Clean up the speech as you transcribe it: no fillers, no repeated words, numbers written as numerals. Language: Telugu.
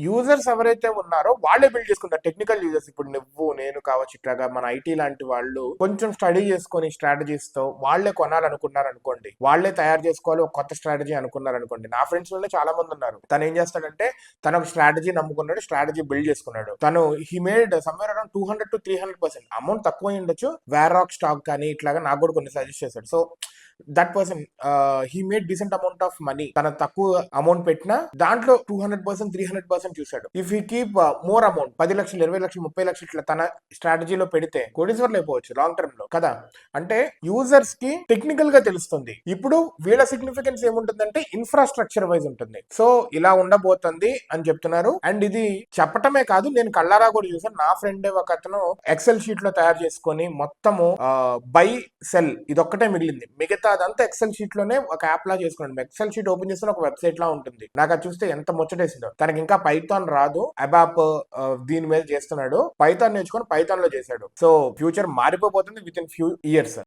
యూజర్స్ ఎవరైతే ఉన్నారో వాళ్ళే బిల్డ్ చేసుకుంటారు. టెక్నికల్ యూజర్స్, ఇప్పుడు నువ్వు నేను కావచ్చు, ఇట్లాగా మన ఐటీ లాంటి వాళ్ళు కొంచెం స్టడీ చేసుకొని స్ట్రాటజీస్ తో వాళ్ళే కొనాలనుకున్నారు అనుకోండి, వాళ్ళే తయారు చేసుకోవాలి ఒక కొత్త స్ట్రాటజీ అనుకున్నారు అనుకోండి. నా ఫ్రెండ్స్ లోనే చాలా మంది ఉన్నారు. తను ఏం చేస్తాడంటే తను ఒక స్ట్రాటజీ నమ్ముకున్నాడు, స్ట్రాటజీ బిల్డ్ చేసుకున్నాడు. తను he made somewhere around 200 to 300%. Amount తక్కువ ఉండొచ్చు, వేరాక్ స్టాక్ కానీ ఇట్లాగా నాకు కూడా కొన్ని సజెస్ట్ చేశాడు. So that person he made decent amount of money. తన తక్కువ అమౌంట్ పెట్టినా దాంట్లో 200% 300% చూశాడు. If he keep more amount 10 లక్షలు 20 లక్షలు 30 లక్షలు ఇట్లా తన స్ట్రాటజీలో పెడితే కోటీశ్వర్లు అయిపోవచ్చు లాంగ్ టర్మ్ లో కదా. అంటే యూజర్స్ కి టెక్నికల్ గా తెలుస్తుంది. ఇప్పుడు వీళ్ళ సిగ్నిఫికెన్స్ ఏముంటుందంటే ఇన్ఫ్రాస్ట్రక్చర్ వైజ్ ఉంటుంది. సో ఇలా ఉండబోతుంది అని చెప్తున్నారు. అండ్ ఇది చెప్పటమే కాదు, నేను కళ్ళారా కూడా చూసాను. నా ఫ్రెండ్ ఒక అతను ఎక్సెల్ షీట్ లో తయారు చేసుకొని మొత్తము బై సెల్ ఇదొక్కటే మిగిలింది, మిగతా అదంతా ఎక్సెల్ షీట్ లోనే ఒక యాప్ లా చేసుకున్నాడు. ఎక్సెల్ షీట్ ఓపెన్ చేస్తే ఒక వెబ్సైట్ లా ఉంటుంది. నాకు అది చూస్తే ఎంత ముచ్చటేసిందో. తనకి ఇంకా పైథాన్ రాదు, అబాప్ దీని మీద చేస్తున్నాడు. పైథాన్ నేర్చుకొని పైథాన్ లో చేశాడు. సో ఫ్యూచర్ మారిపోతుంది విత్ ఇన్ ఫ్యూ ఇయర్స్.